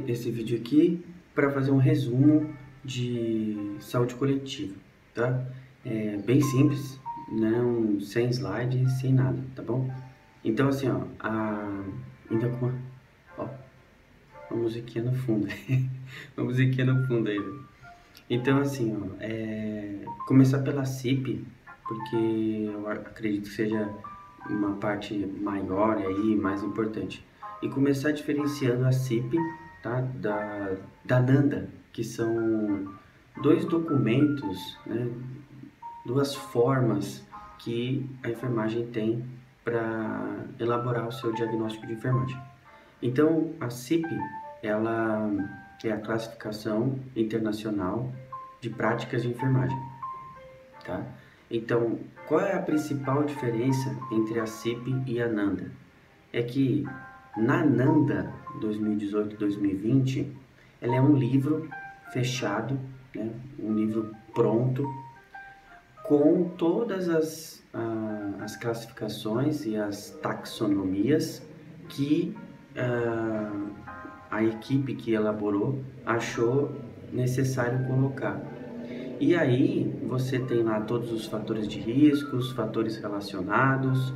fazer esse vídeo aqui para fazer um resumo de saúde coletiva, tá? É bem simples, não, sem slide, sem nada, tá bom? Então assim, ó, ainda com uma musiquinha no fundo, uma musiquinha no fundo ainda. Então assim, ó, começar pela CIP, porque eu acredito que seja uma parte maior e aí mais importante. E começar diferenciando a CIP, tá, da NANDA, que são dois documentos, né, duas formas que a enfermagem tem para elaborar o seu diagnóstico de enfermagem. Então, a CIP, ela é a classificação internacional de práticas de enfermagem, tá? Então, qual é a principal diferença entre a CIP e a NANDA? É que na NANDA 2018-2020, ela é um livro fechado, né? Um livro pronto, com todas as classificações e as taxonomias que a equipe que elaborou achou necessário colocar. E aí você tem lá todos os fatores de risco, os fatores relacionados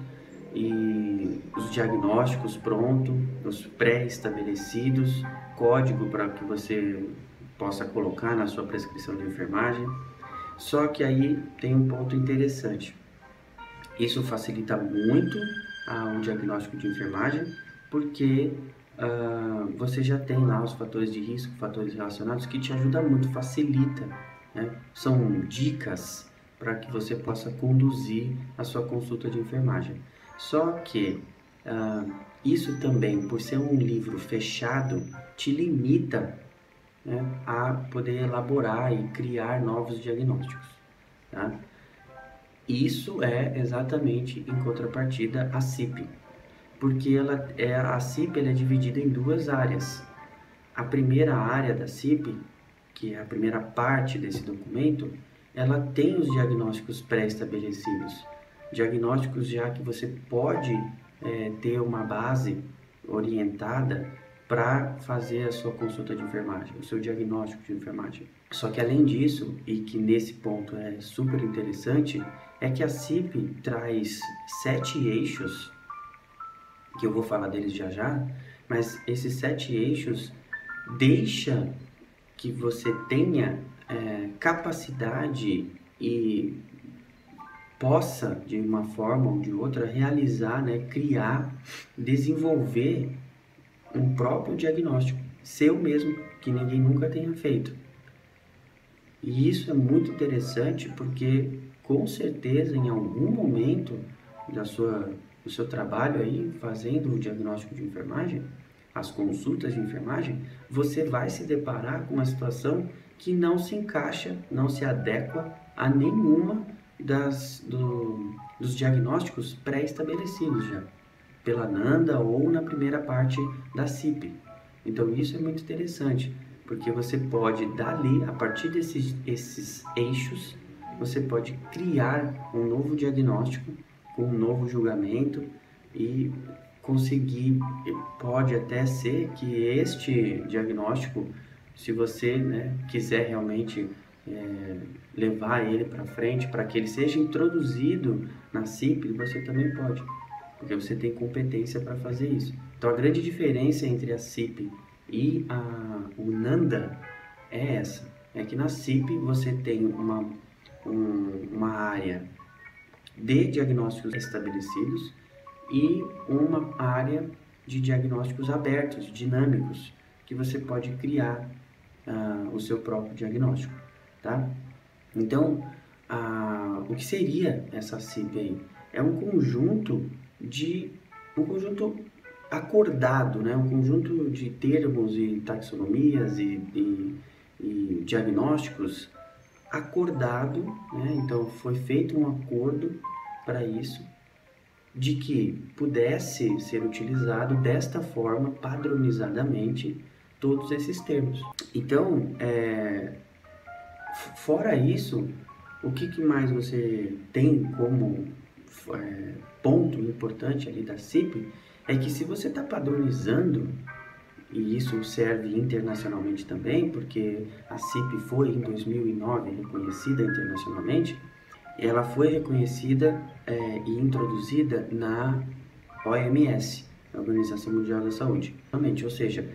e os diagnósticos prontos, os pré-estabelecidos, código para que você possa colocar na sua prescrição de enfermagem. Só que aí tem um ponto interessante. Isso facilita muito o diagnóstico de enfermagem, porque você já tem lá os fatores de risco, fatores relacionados, que te ajudam muito, facilita, né? São dicas para que você possa conduzir a sua consulta de enfermagem. Só que isso também, por ser um livro fechado, te limita, né, a poder elaborar e criar novos diagnósticos, tá? Isso é exatamente em contrapartida à CIP, porque a CIP ela é dividida em duas áreas. A primeira área da CIP, que é a primeira parte desse documento, ela tem os diagnósticos pré-estabelecidos, diagnósticos já que você pode ter uma base orientada para fazer a sua consulta de enfermagem, o seu diagnóstico de enfermagem. Só que além disso, e que nesse ponto é super interessante, é que a CIP traz 7 eixos, que eu vou falar deles já já, mas esses 7 eixos deixa que você tenha capacidade e possa, de uma forma ou de outra, realizar, né, criar, desenvolver um próprio diagnóstico, seu mesmo, que ninguém nunca tenha feito. E isso é muito interessante porque, com certeza, em algum momento do seu trabalho aí, fazendo o diagnóstico de enfermagem, as consultas de enfermagem, você vai se deparar com uma situação que não se encaixa, não se adequa a nenhuma dos diagnósticos pré-estabelecidos já, pela NANDA ou na primeira parte da CIP. Então isso é muito interessante, porque você pode, dali, a partir esses eixos, você pode criar um novo diagnóstico, com um novo julgamento e conseguir, pode até ser que este diagnóstico, se você, né, quiser realmente levar ele para frente, para que ele seja introduzido na CIP, você também pode, porque você tem competência para fazer isso. Então a grande diferença entre a CIP e o NANDA é essa, é que na CIP você tem uma área de diagnósticos estabelecidos e uma área de diagnósticos abertos, dinâmicos, que você pode criar o seu próprio diagnóstico, tá? Então, o que seria essa CIP aí? É um conjunto acordado, né? Um conjunto de termos e taxonomias e diagnósticos acordado, né? Então foi feito um acordo para isso, de que pudesse ser utilizado desta forma, padronizadamente, todos esses termos. Então, fora isso, o que mais você tem como ponto importante ali da CIP é que, se você está padronizando e isso serve internacionalmente também, porque a CIP foi em 2009 reconhecida internacionalmente. Ela foi reconhecida e introduzida na OMS, Organização Mundial da Saúde. Realmente, ou seja,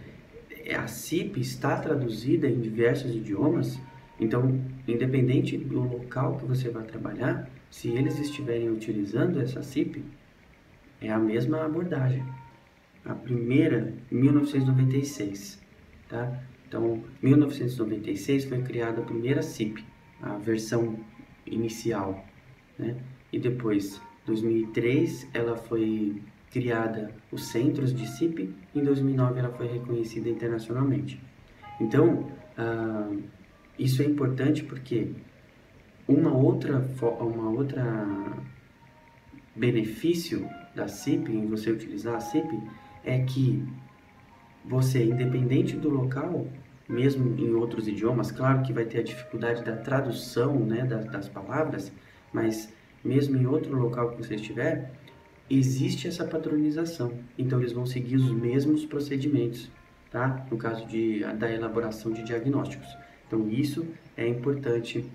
a CIP está traduzida em diversos idiomas, então, independente do local que você vai trabalhar, se eles estiverem utilizando essa CIP, é a mesma abordagem. A primeira, em 1996, tá? Então, em 1996 foi criada a primeira CIP, a versão inicial, né? E depois, 2003, ela foi criada os centros de CIP, em 2009 ela foi reconhecida internacionalmente. Então, isso é importante porque uma outra benefício da CIP, em você utilizar a CIP, é que você, independente do local, mesmo em outros idiomas, claro que vai ter a dificuldade da tradução, né, das palavras, mas mesmo em outro local que você estiver, existe essa padronização. Então, eles vão seguir os mesmos procedimentos, tá? No caso da elaboração de diagnósticos. Então, isso é importante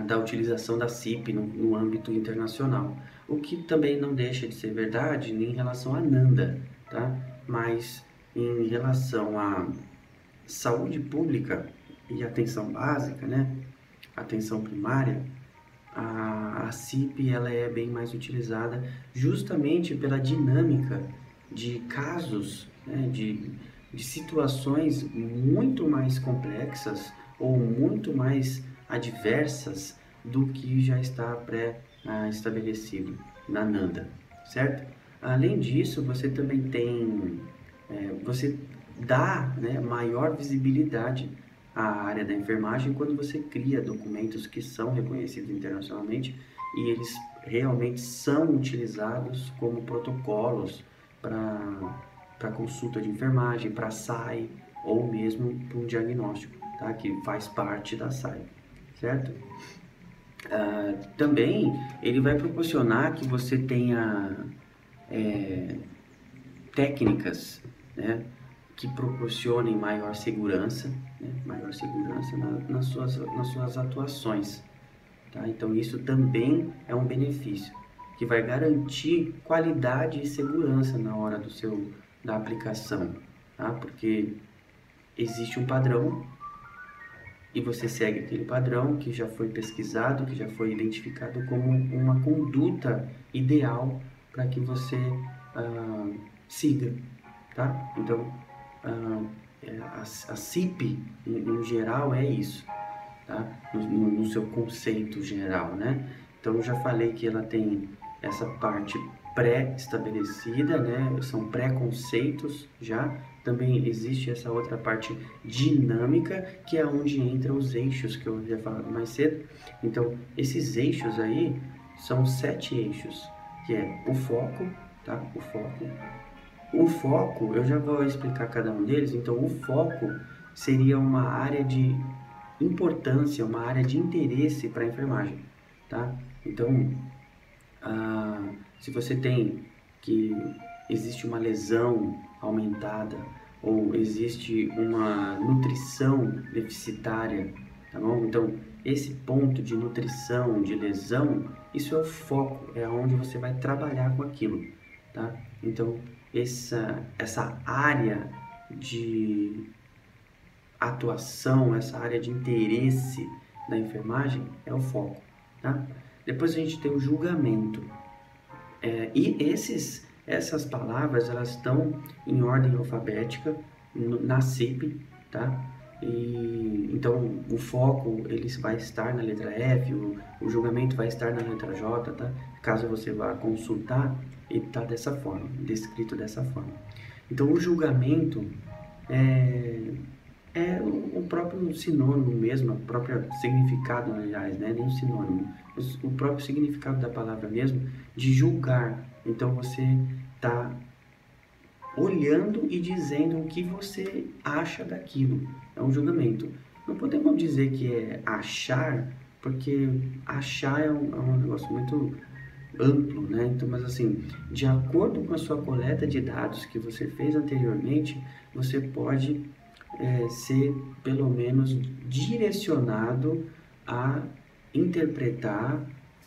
da utilização da CIP no âmbito internacional. O que também não deixa de ser verdade em relação à NANDA, tá? Mas em relação à saúde pública e atenção básica, né? Atenção primária, a CIP ela é bem mais utilizada justamente pela dinâmica de casos, né? de situações muito mais complexas ou muito mais adversas do que já está pré-estabelecido na NANDA, certo? Além disso, você também tem, você dá, né, maior visibilidade à área da enfermagem quando você cria documentos que são reconhecidos internacionalmente e eles realmente são utilizados como protocolos para consulta de enfermagem, para SAI ou mesmo para um diagnóstico, tá? Que faz parte da SAI, certo? Também ele vai proporcionar que você tenha técnicas, né, que proporcionem maior segurança, né, nas suas atuações, tá? Então isso também é um benefício que vai garantir qualidade e segurança na hora da aplicação, tá? Porque existe um padrão e você segue aquele padrão que já foi pesquisado, que já foi identificado como uma conduta ideal para que você siga, tá? Então, a CIP, em geral, é isso, tá? No seu conceito geral, né? Então, eu já falei que ela tem essa parte pré-estabelecida, né? São pré-conceitos já. Também existe essa outra parte dinâmica, que é onde entram os eixos que eu havia falado mais cedo. Então, esses eixos aí são 7 eixos, que é o foco, tá? O foco, eu já vou explicar cada um deles. Então, o foco seria uma área de importância, uma área de interesse para a enfermagem, tá? Então, se você tem que existe uma lesão aumentada ou existe uma nutrição deficitária, tá bom? Então, esse ponto de nutrição, de lesão, isso é o foco, é onde você vai trabalhar com aquilo, tá? Então, essa área de atuação, essa área de interesse da enfermagem é o foco, tá? Depois a gente tem o julgamento. E essas palavras, elas estão em ordem alfabética na CIP, tá? E, então, o foco, ele vai estar na letra F, o julgamento vai estar na letra J, tá? Caso você vá consultar, ele está dessa forma, descrito dessa forma. Então, o julgamento é o próprio sinônimo mesmo, o próprio significado, aliás, né? Nem o sinônimo, o próprio significado da palavra mesmo, de julgar. Então, você está olhando e dizendo o que você acha daquilo. É um julgamento. Não podemos dizer que é achar, porque achar é um negócio muito amplo, né? Então, mas assim, de acordo com a sua coleta de dados que você fez anteriormente, você pode ser pelo menos direcionado a interpretar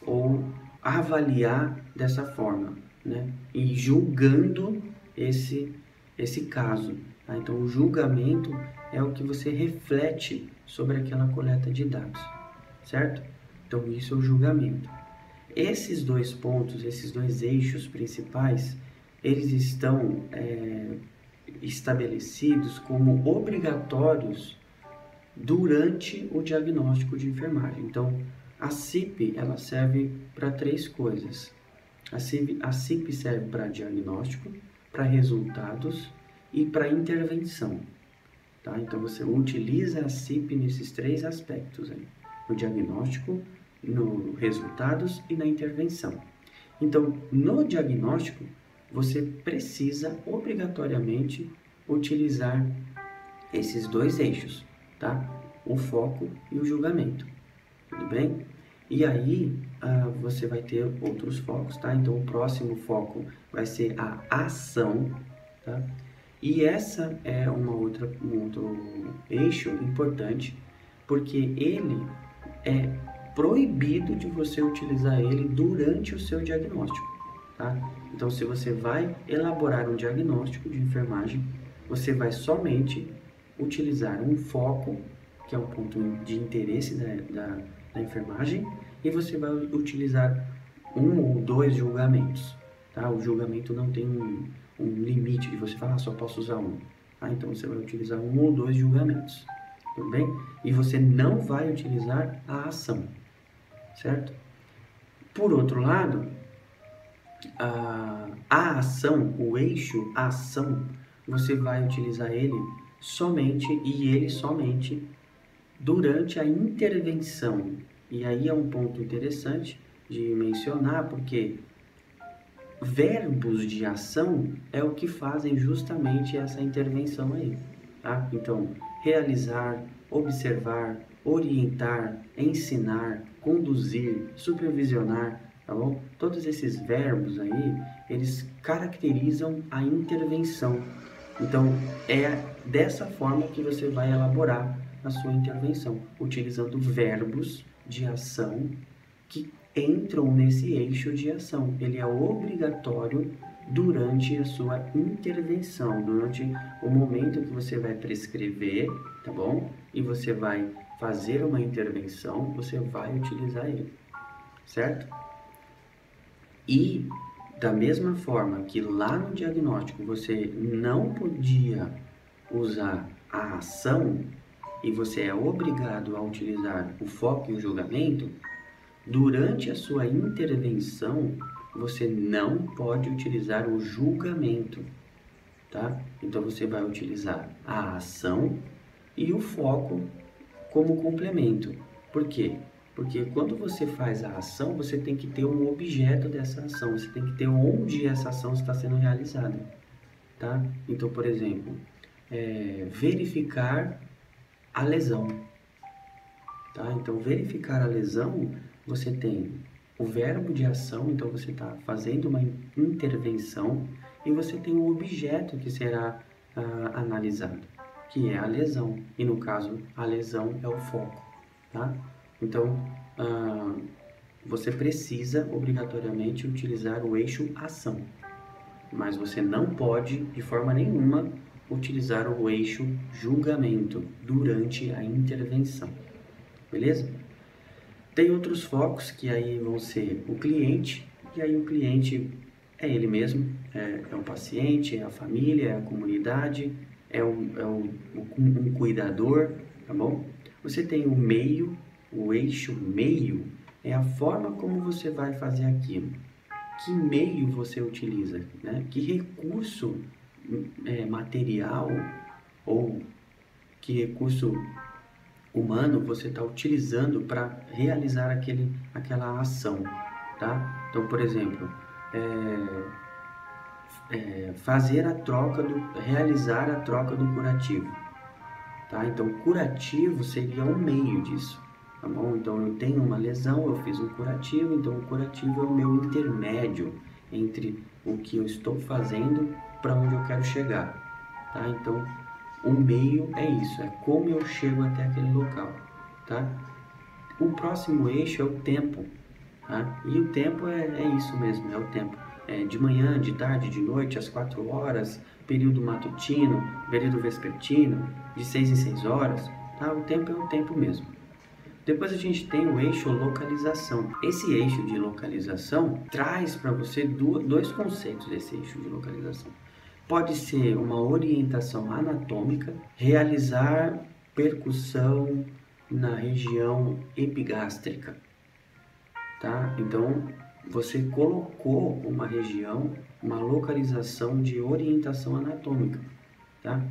ou avaliar dessa forma, né? E julgando esse caso. Tá? Então, o julgamento é o que você reflete sobre aquela coleta de dados, certo? Então, isso é o julgamento. Esses dois pontos, esses dois eixos principais, eles estão estabelecidos como obrigatórios durante o diagnóstico de enfermagem. Então, a CIP ela serve para três coisas. A CIP serve para diagnóstico, para resultados e para intervenção. Tá? Então, você utiliza a CIP nesses três aspectos, aí, no diagnóstico, no resultados e na intervenção. Então, no diagnóstico, você precisa obrigatoriamente utilizar esses dois eixos, tá? O foco e o julgamento, tudo bem? E aí, você vai ter outros focos, tá? Então, o próximo foco vai ser a ação, tá? E essa é um outro eixo importante, porque ele é proibido de você utilizar ele durante o seu diagnóstico, tá? Então, se você vai elaborar um diagnóstico de enfermagem, você vai somente utilizar um foco, que é um ponto de interesse da enfermagem, e você vai utilizar um ou dois julgamentos, tá? O julgamento não tem um limite de você falar, só posso usar um, tá? Então, você vai utilizar um ou dois julgamentos, tudo bem? E você não vai utilizar a ação, certo? Por outro lado, a ação, o eixo ação, você vai utilizar ele somente durante a intervenção. E aí é um ponto interessante de mencionar, porque verbos de ação é o que fazem justamente essa intervenção aí, tá? Então, realizar, observar, orientar, ensinar, conduzir, supervisionar, tá bom? Todos esses verbos aí, eles caracterizam a intervenção. Então, é dessa forma que você vai elaborar a sua intervenção, utilizando verbos de ação que entram nesse eixo de ação. Ele é obrigatório durante a sua intervenção, durante o momento que você vai prescrever, tá bom? E você vai fazer uma intervenção, você vai utilizar ele, certo? E da mesma forma que lá no diagnóstico você não podia usar a ação e você é obrigado a utilizar o foco e o julgamento, durante a sua intervenção você não pode utilizar o julgamento, tá? Então você vai utilizar a ação e o foco como complemento. Por quê? Porque quando você faz a ação, você tem que ter um objeto dessa ação, você tem que ter onde essa ação está sendo realizada, tá? Então, por exemplo, verificar a lesão, tá? Então, verificar a lesão, você tem o verbo de ação, então você está fazendo uma intervenção, e você tem um objeto que será analisado, que é a lesão, e no caso, a lesão é o foco, tá? Então, você precisa obrigatoriamente utilizar o eixo ação, mas você não pode, de forma nenhuma, utilizar o eixo julgamento durante a intervenção, beleza? Tem outros focos que aí vão ser o cliente, e aí o cliente é ele mesmo, é o paciente, é a família, é a comunidade, é um cuidador, tá bom? Você tem o meio, o eixo meio é a forma como você vai fazer aquilo. Que meio você utiliza, né? Que recurso material ou que recurso humano você está utilizando para realizar aquela ação, tá? Então, por exemplo, realizar a troca do curativo, tá? Então, curativo seria um meio disso, tá bom? Então eu tenho uma lesão, eu fiz um curativo, então o curativo é o meu intermédio entre o que eu estou fazendo para onde eu quero chegar, tá? Então o meio é isso, é como eu chego até aquele local, tá? O próximo eixo é o tempo, tá? E o tempo é isso mesmo, é o tempo. É de manhã, de tarde, de noite, às 4 horas, período matutino, período vespertino, de 6 em 6 horas, tá? O tempo é o tempo mesmo. Depois a gente tem o eixo localização. Esse eixo de localização traz para você dois conceitos desse eixo de localização. Pode ser uma orientação anatômica, realizar percussão na região epigástrica, tá? Então, você colocou uma região, uma localização de orientação anatômica, tá?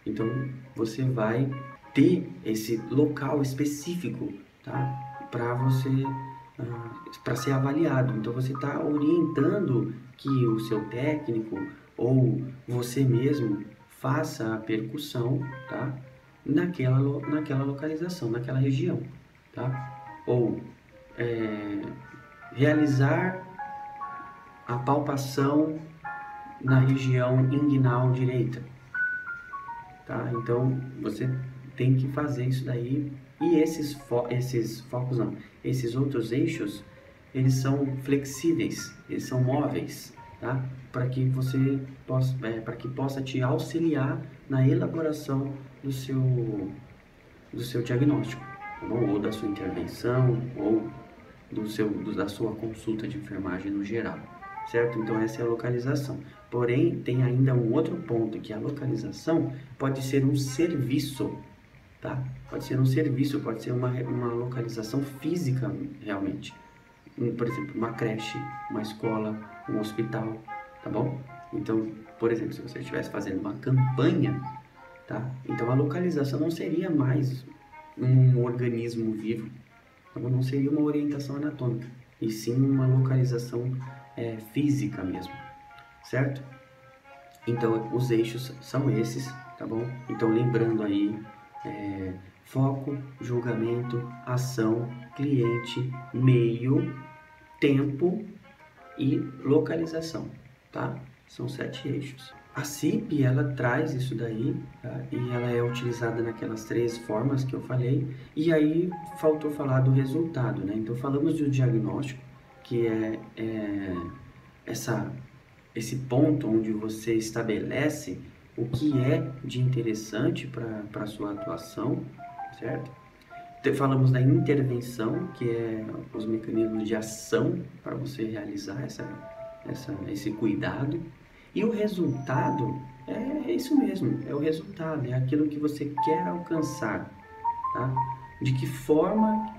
Então, você vai ter esse local específico, tá? Para você, para ser avaliado. Então, você está orientando que o seu técnico ou você mesmo faça a percussão, tá? Naquela localização, naquela região, tá? Ou realizar a palpação na região inguinal direita, tá? Então você tem que fazer isso daí. E esses focos não, esses outros eixos, eles são flexíveis, eles são móveis, tá? Para que você possa, para que possa te auxiliar na elaboração do seu diagnóstico, tá bom? Ou da sua intervenção, ou da sua consulta de enfermagem no geral, certo? Então essa é a localização. Porém, tem ainda um outro ponto, que a localização pode ser um serviço, tá? Pode ser um serviço, pode ser uma localização física realmente. Por exemplo, uma creche, uma escola, um hospital, tá bom? Então, por exemplo, se você estivesse fazendo uma campanha, tá? Então a localização não seria mais um organismo vivo, tá bom? Não seria uma orientação anatômica, e sim uma localização física mesmo, certo? Então os eixos são esses, tá bom? Então lembrando aí, foco, julgamento, ação, cliente, meio, tempo e localização, tá? São 7 eixos. A CIP, ela traz isso daí, tá? E ela é utilizada naquelas 3 formas que eu falei. E aí faltou falar do resultado, né? Então falamos do diagnóstico, que é esse ponto onde você estabelece o que é de interessante para a sua atuação, certo? Falamos da intervenção, que é os mecanismos de ação para você realizar esse cuidado. E o resultado é isso mesmo, é o resultado, é aquilo que você quer alcançar, tá? De que forma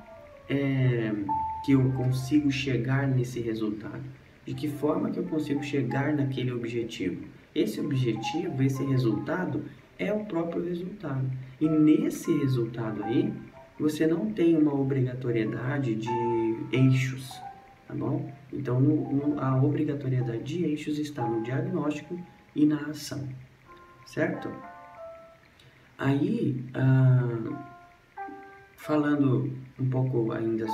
que eu consigo chegar nesse resultado? De que forma que eu consigo chegar naquele objetivo? Esse objetivo, esse resultado, é o próprio resultado. E nesse resultado aí, você não tem uma obrigatoriedade de eixos, tá bom? Então, a obrigatoriedade de eixos está no diagnóstico e na ação, certo? Aí, falando um pouco ainda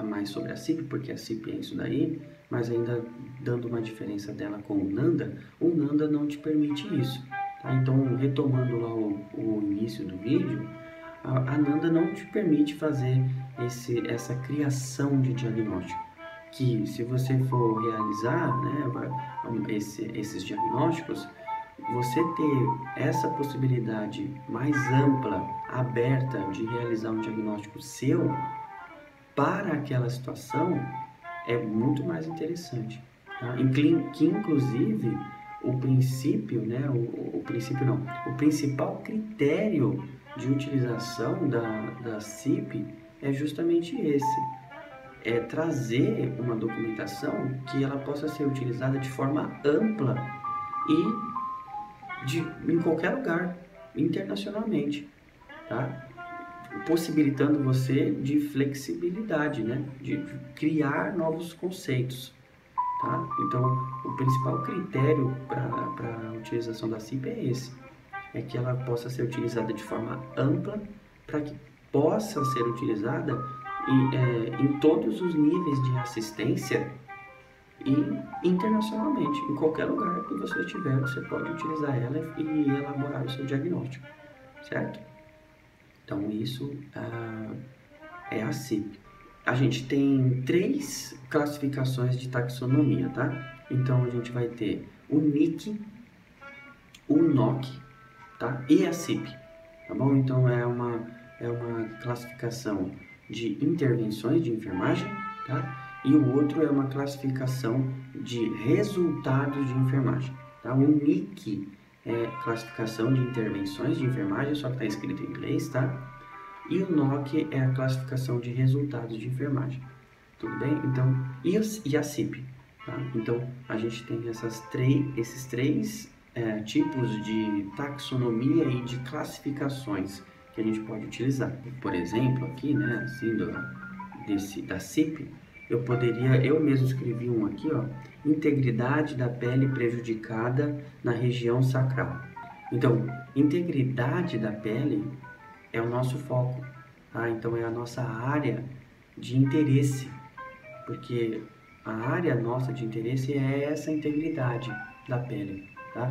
mais sobre a CIP, porque a CIP é isso daí, mas ainda dando uma diferença dela com o NANDA não te permite isso, tá? Então, retomando lá o início do vídeo, a NANDA não te permite fazer essa criação de diagnóstico, que se você for realizar, né, esses diagnósticos, você ter essa possibilidade mais ampla, aberta de realizar um diagnóstico seu para aquela situação é muito mais interessante, tá? Que inclusive o princípio, né, o principal critério de utilização da CIP é justamente esse, é trazer uma documentação que ela possa ser utilizada de forma ampla e em qualquer lugar, internacionalmente, tá? Possibilitando você de flexibilidade, né? De criar novos conceitos, tá? Então, o principal critério para a utilização da CIP é esse, é que ela possa ser utilizada de forma ampla para que possa ser utilizada em todos os níveis de assistência e internacionalmente. Em qualquer lugar que você estiver, você pode utilizar ela e elaborar o seu diagnóstico, certo? Então, isso é a CIP. A gente tem 3 classificações de taxonomia, tá? Então, a gente vai ter o NIC, o NOC, tá? E a CIP, tá bom? Então, é uma classificação de intervenções de enfermagem, tá? E o outro é uma classificação de resultados de enfermagem, tá? O NIC é classificação de intervenções de enfermagem, só que está escrito em inglês, tá? E o NOC é a classificação de resultados de enfermagem, tudo bem? Então, e a CIP, tá? Então, a gente tem esses três tipos de taxonomia e de classificações que a gente pode utilizar. Por exemplo, aqui, né, assim, da CIP, eu mesmo escrevi um aqui, ó, integridade da pele prejudicada na região sacral. Então, integridade da pele é o nosso foco, tá? Então, é a nossa área de interesse, porque a área nossa de interesse é essa integridade da pele, tá?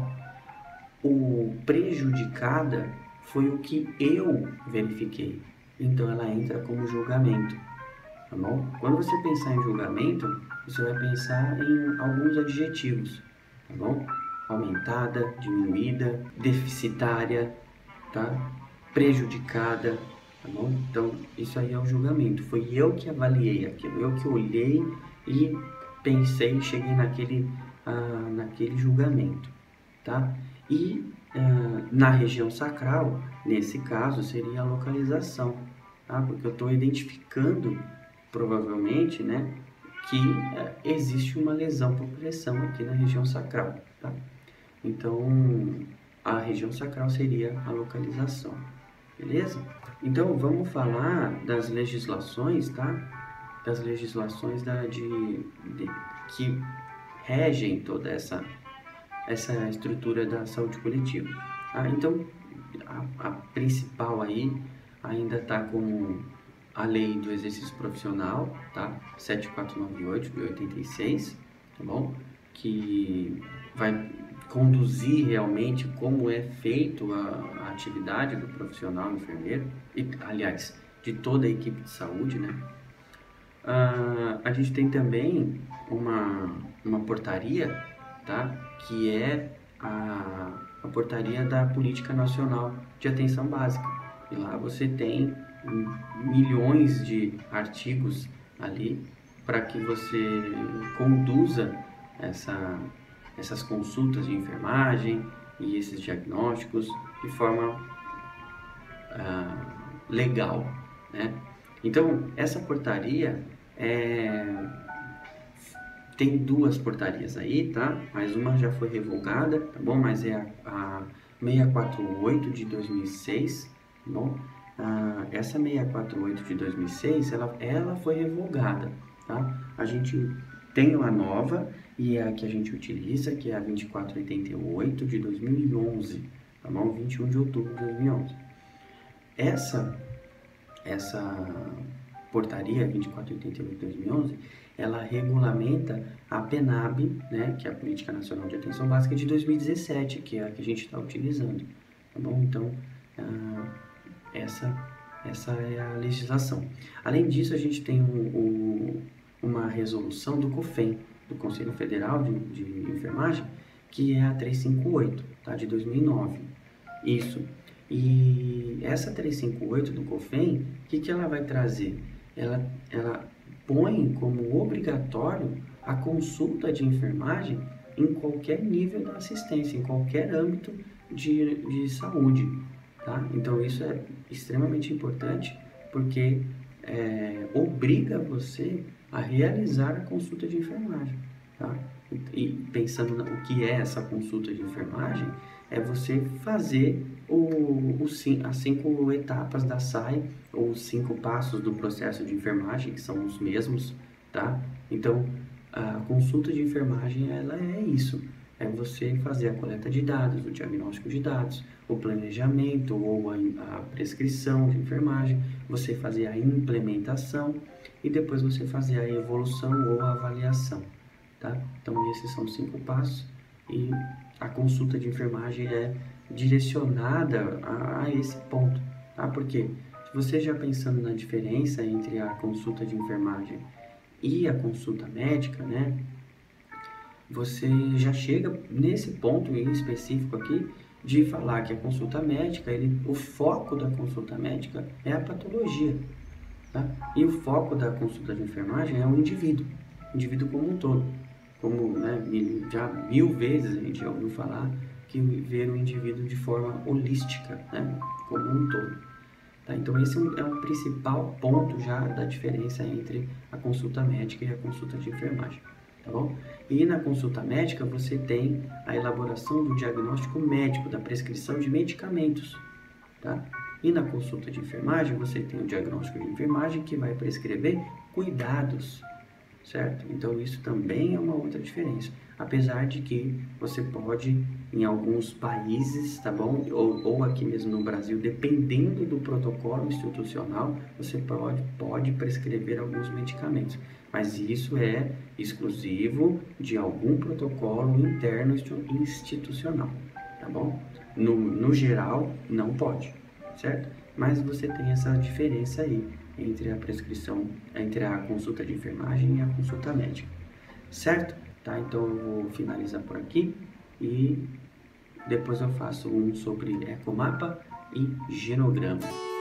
O prejudicada foi o que eu verifiquei, então ela entra como julgamento, tá bom? Quando você pensar em julgamento, você vai pensar em alguns adjetivos, tá bom? Aumentada, diminuída, deficitária, tá? Prejudicada, tá bom? Então, isso aí é o julgamento. Foi eu que avaliei aquilo, eu que olhei e pensei, cheguei naquele julgamento, tá? E na região sacral, nesse caso, seria a localização, tá? Porque eu estou identificando, provavelmente, né, que existe uma lesão por pressão aqui na região sacral, tá? Então, a região sacral seria a localização, beleza? Então, vamos falar das legislações, tá? Das legislações que regem toda essa estrutura da saúde coletiva. Então, a principal aí ainda está como a lei do exercício profissional, tá? 7498 de 86, tá bom? Que vai conduzir realmente como é feito a atividade do profissional enfermeiro, e, aliás, de toda a equipe de saúde, né? A gente tem também uma portaria, tá? Que é a portaria da Política Nacional de Atenção Básica. E lá você tem milhões de artigos ali para que você conduza essas consultas de enfermagem e esses diagnósticos de forma legal, né? Então, essa portaria tem 2 portarias aí, tá? Mas uma já foi revogada, tá bom? Mas é a 648 de 2006, tá bom? Essa 648 de 2006, ela foi revogada, tá? A gente tem uma nova e é a que a gente utiliza, que é a 2488 de 2011, tá bom? 21 de outubro de 2011. Essa portaria 2488 de 2011, ela regulamenta a PNAB, né, que é a Política Nacional de Atenção Básica de 2017, que é a que a gente está utilizando, tá bom? Então, essa é a legislação. Além disso, a gente tem uma resolução do COFEN, do Conselho Federal de Enfermagem, que é a 358, tá, de 2009. Isso. E essa 358 do COFEN, o que ela vai trazer? Ela põe como obrigatório a consulta de enfermagem em qualquer nível da assistência, em qualquer âmbito de saúde, tá? Então, isso é extremamente importante, porque obriga você a realizar a consulta de enfermagem, tá? E pensando o que é essa consulta de enfermagem, é você fazer as 5 etapas da SAI, ou os 5 passos do processo de enfermagem, que são os mesmos, tá? Então, a consulta de enfermagem, ela é isso. é você fazer a coleta de dados, o diagnóstico de dados, o planejamento ou a prescrição de enfermagem, você fazer a implementação e depois você fazer a evolução ou a avaliação, tá? Então, esses são os 5 passos e a consulta de enfermagem é direcionada a esse ponto, tá? Porque se você já pensando na diferença entre a consulta de enfermagem e a consulta médica, né? Você já chega nesse ponto em específico aqui de falar que a consulta médica, o foco da consulta médica é a patologia, tá? E o foco da consulta de enfermagem é o indivíduo como um todo. Como, né, já 1000 vezes a gente já ouviu falar que ver o indivíduo de forma holística, né, como um todo. Tá? Então esse é o principal ponto já da diferença entre a consulta médica e a consulta de enfermagem. Tá bom? E na consulta médica você tem a elaboração do diagnóstico médico, da prescrição de medicamentos, tá? E na consulta de enfermagem você tem o diagnóstico de enfermagem que vai prescrever cuidados, certo? Então isso também é uma outra diferença, apesar de que você pode, em alguns países, tá bom? Ou aqui mesmo no Brasil, dependendo do protocolo institucional, você pode prescrever alguns medicamentos, mas isso é exclusivo de algum protocolo interno institucional, tá bom? No geral, não pode, certo? Mas você tem essa diferença aí entre a prescrição, entre a consulta de enfermagem e a consulta médica, certo? Tá? Então eu vou finalizar por aqui e depois eu faço um sobre ecomapa e genograma.